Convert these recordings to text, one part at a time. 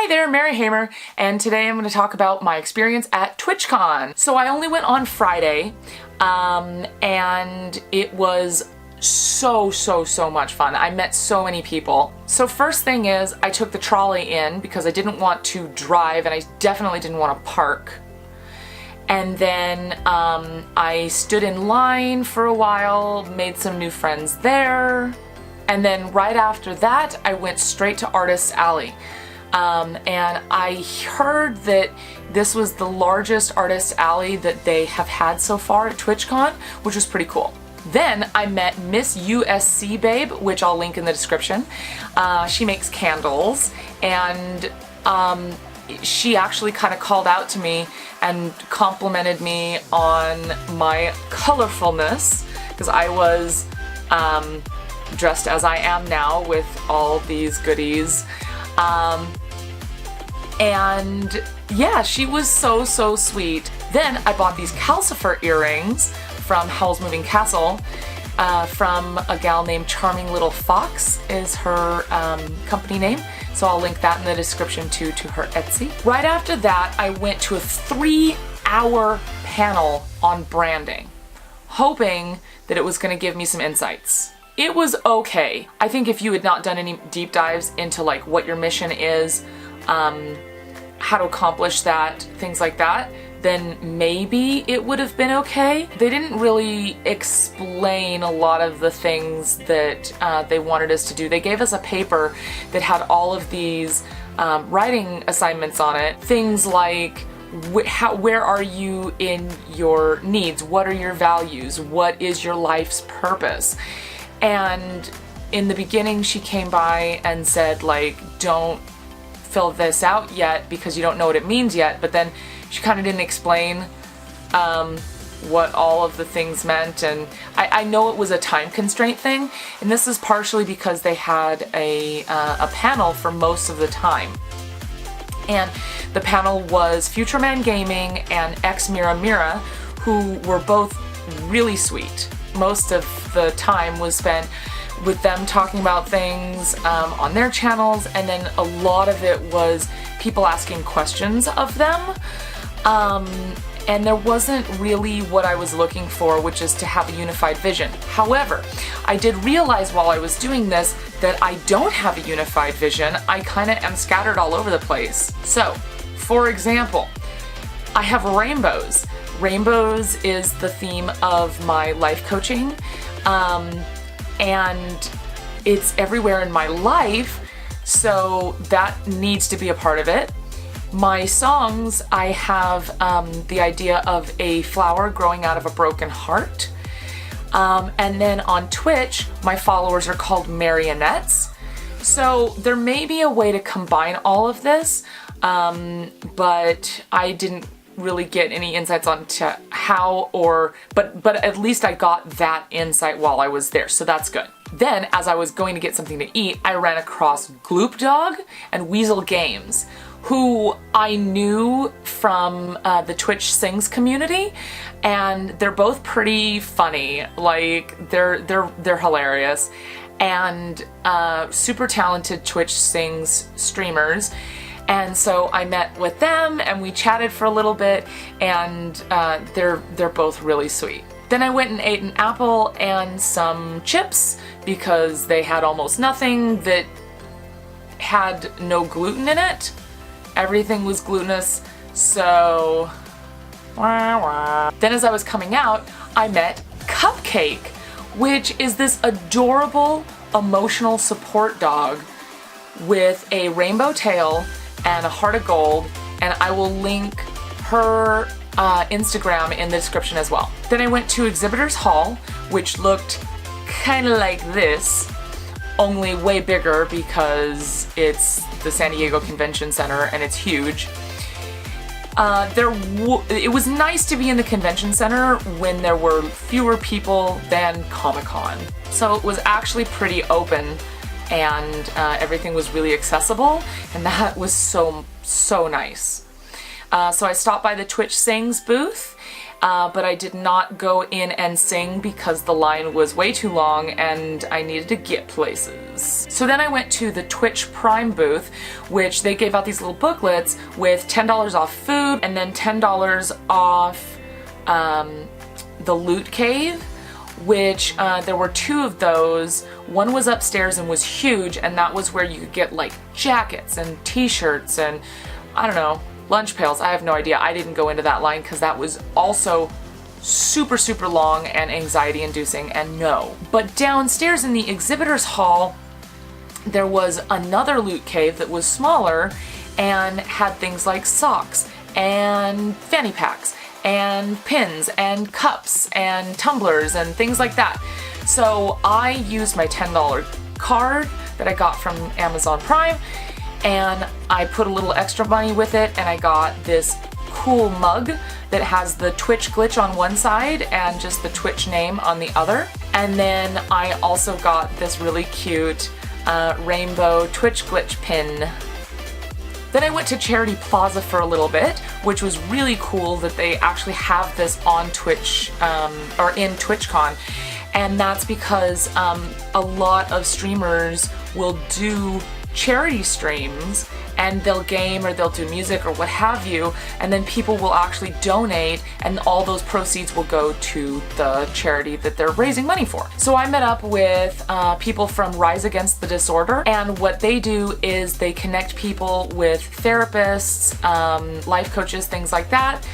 there, Mary Hamer, and today I'm going to talk about my experience at TwitchCon. So I only went on Friday, and it was so much fun. I met so many people. So first thing is, I took the trolley in because I didn't want to drive and I definitely didn't want to park. And then I stood in line for a while, made some new friends there. And then right after that, I went straight to Artist Alley. And I heard that this was the largest Artist Alley that they have had so far at TwitchCon, which was pretty cool. Then I met MissUSCBabe, which I'll link in the description. She makes candles, and she actually kind of called out to me and complimented me on my colorfulness, because I was dressed as I am now with all these goodies. And yeah, she was so sweet. Then I bought these calcifer earrings from Howl's Moving Castle from a gal named Charming Little Fox is her company name. So I'll link that in the description too, to her Etsy. Right after that, I went to a 3-hour panel on branding, hoping that it was going to give me some insights. It was okay. I think if you had not done any deep dives into like what your mission is, how to accomplish that, things like that, then maybe it would have been okay. They didn't really explain a lot of the things that they wanted us to do. They gave us a paper that had all of these writing assignments on it. Things like where are you in your needs? What are your values? What is your life's purpose? And in the beginning, she came by and said, like, don't fill this out yet because you don't know what it means yet. But then she kind of didn't explain what all of the things meant. And I know it was a time constraint thing. And this is partially because they had a panel for most of the time. And the panel was Future Man Gaming and MaryHamerMusic, who were both really sweet. Most of the time was spent with them talking about things on their channels, and then a lot of it was people asking questions of them. And there wasn't really what I was looking for, which is to have a unified vision. However, I did realize while I was doing this that I don't have a unified vision. I kind of am scattered all over the place. So, for example, I have rainbows. Rainbows is the theme of my life coaching, and it's everywhere in my life, so that needs to be a part of it. My songs, I have the idea of a flower growing out of a broken heart. And then on Twitch, my followers are called marionettes. So there may be a way to combine all of this, but I didn't really get any insights on how but at least I got that insight while I was there, so that's good. Then, as I was going to get something to eat, I ran across GloopDawg and WeazelGames, who I knew from the Twitch Sings community, and they're both pretty funny. Like, they're hilarious, and super talented Twitch Sings streamers. And so I met with them and we chatted for a little bit, and they're both really sweet. Then I went and ate an apple and some chips because they had almost nothing that had no gluten in it. Everything was glutinous, so Then as I was coming out, I met Cupcake, which is this adorable emotional support dog with a rainbow tail and a heart of gold, and I will link her Instagram in the description as well. Then I went to Exhibitors Hall, which looked kind of like this, only way bigger because it's the San Diego Convention Center and it's huge. It was nice to be in the convention center when there were fewer people than Comic-Con. So it was actually pretty open, and everything was really accessible, and that was so nice. So I stopped by the Twitch Sings booth, but I did not go in and sing because the line was way too long and I needed to get places. So then I went to the Twitch Prime booth, which they gave out these little booklets with $10 off food and then $10 off the Loot Cave, which there were 2 of those. One was upstairs and was huge, and that was where you could get like jackets and t-shirts and I don't know, lunch pails. I have no idea. I didn't go into that line because that was also super long and anxiety inducing, and no. But downstairs in the exhibitors hall there was another Loot Cave that was smaller and had things like socks and fanny packs and pins and cups and tumblers and things like that. So I used my $10 card that I got from Amazon Prime, and I put a little extra money with it, and I got this cool mug that has the Twitch glitch on one side and just the Twitch name on the other. And then I also got this really cute rainbow Twitch glitch pin. Then I went to Charity Plaza for a little bit, which was really cool that they actually have this on Twitch, or in TwitchCon. And that's because a lot of streamers will do charity streams, and they'll game or they'll do music or what have you, and then people will actually donate, and all those proceeds will go to the charity that they're raising money for. So I met up with people from Rise Against the Disorder, and what they do is they connect people with therapists, life coaches, things like that.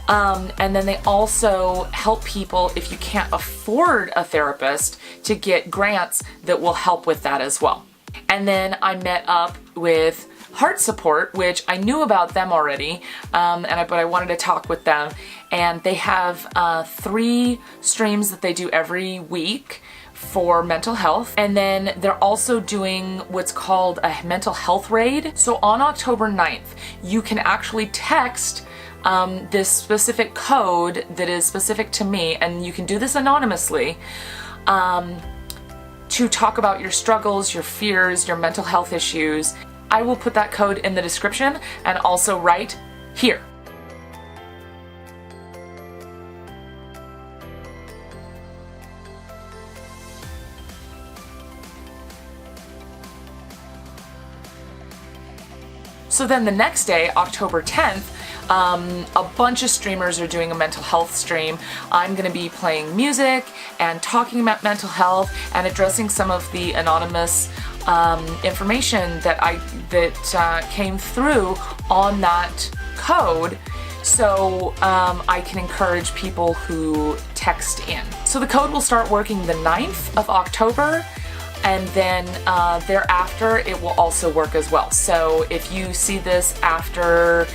And then they also help people, if you can't afford a therapist, to get grants that will help with that as well. And then I met up with Heart Support, which I knew about them already, but I wanted to talk with them. And they have 3 streams that they do every week for mental health, and then they're also doing what's called a mental health raid. So on October 9th, you can actually text this specific code that is specific to me, and you can do this anonymously, to talk about your struggles, your fears, your mental health issues. I will put that code in the description and also right here. So then the next day, October 10th, a bunch of streamers are doing a mental health stream. I'm going to be playing music and talking about mental health and addressing some of the anonymous information that came through on that code, so I can encourage people who text in. So the code will start working the 9th of October, and then thereafter it will also work as well. So if you see this after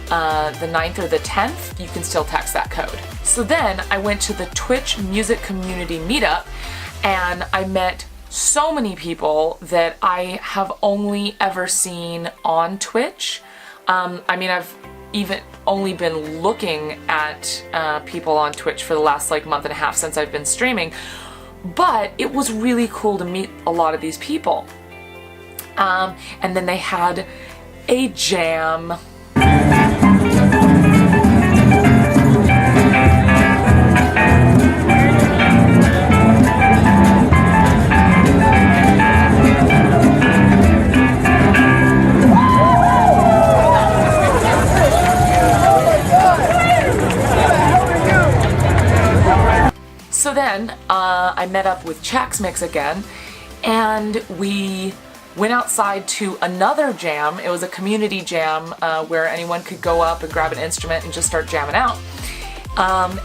the 9th or the 10th, you can still text that code. So then I went to the Twitch Music Community Meetup, and I met so many people that I have only ever seen on Twitch. I mean, I've even only been looking at people on Twitch for the last like month and a half since I've been streaming, but it was really cool to meet a lot of these people. And then they had a jam. So then I met up with ChaxMix again, and we went outside to another jam. It was a community jam where anyone could go up and grab an instrument and just start jamming out.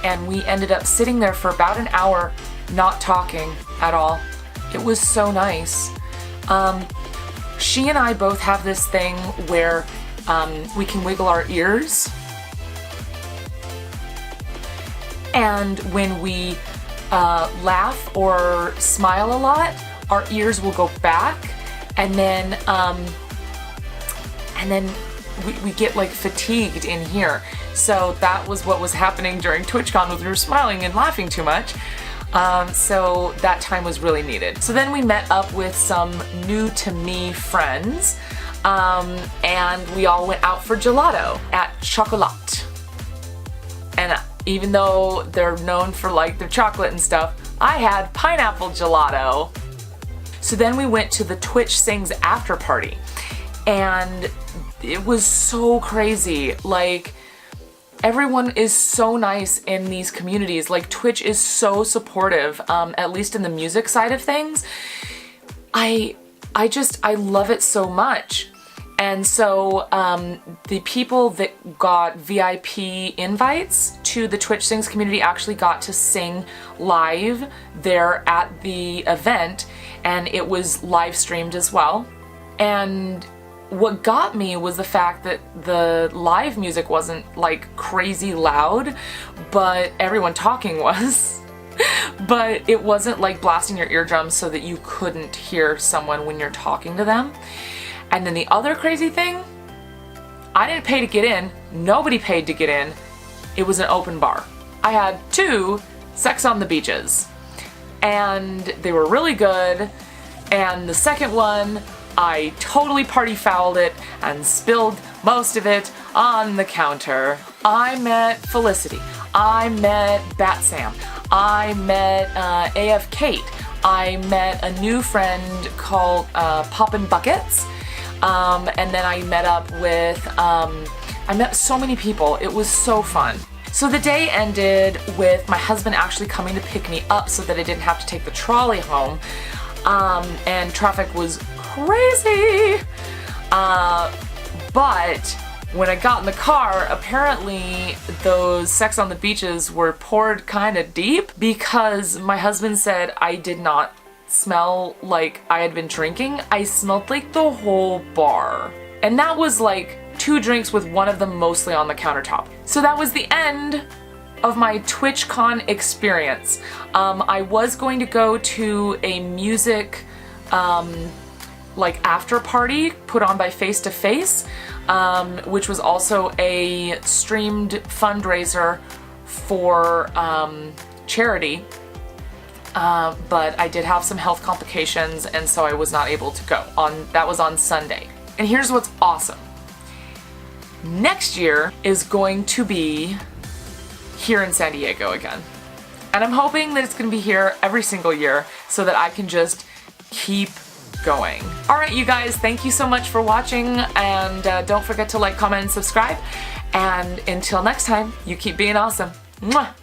And we ended up sitting there for about an hour, not talking at all. It was so nice. She and I both have this thing where we can wiggle our ears. And when we laugh or smile a lot, our ears will go back, and then we get like fatigued in here. So that was what was happening during TwitchCon, was we were smiling and laughing too much. So that time was really needed. So then we met up with some new to me friends, and we all went out for gelato at Chocolat. And even though they're known for like their chocolate and stuff, I had pineapple gelato. So then we went to the Twitch Sings after party, and it was so crazy. Like, everyone is so nice in these communities. Like, Twitch is so supportive, at least in the music side of things. I love it so much. And so the people that got VIP invites to the Twitch Sings community actually got to sing live there at the event, and it was live streamed as well. And what got me was the fact that the live music wasn't like crazy loud, but everyone talking was. But it wasn't like blasting your eardrums so that you couldn't hear someone when you're talking to them. And then the other crazy thing, I didn't pay to get in, nobody paid to get in, it was an open bar. I had 2 Sex on the Beaches, and they were really good, and the second one, I totally party fouled it and spilled most of it on the counter. I met Felicity, I met Bat Sam, I met AF Kate, I met a new friend called Poppin' Buckets, and then I met up with, I met so many people. It was so fun. So the day ended with my husband actually coming to pick me up so that I didn't have to take the trolley home, and traffic was crazy. But when I got in the car, apparently those Sex on the Beaches were poured kind of deep, because my husband said I did not smell like I had been drinking. I smelled like the whole bar. And that was like 2 drinks with one of them mostly on the countertop. So that was the end of my TwitchCon experience. I was going to go to a music like after party put on by Face to Face, which was also a streamed fundraiser for charity. But I did have some health complications, and so I was not able to go. That was on Sunday. And here's what's awesome. Next year is going to be here in San Diego again. And I'm hoping that it's going to be here every single year so that I can just keep going. Alright, you guys, thank you so much for watching, and don't forget to like, comment, and subscribe. And until next time, you keep being awesome. Mwah!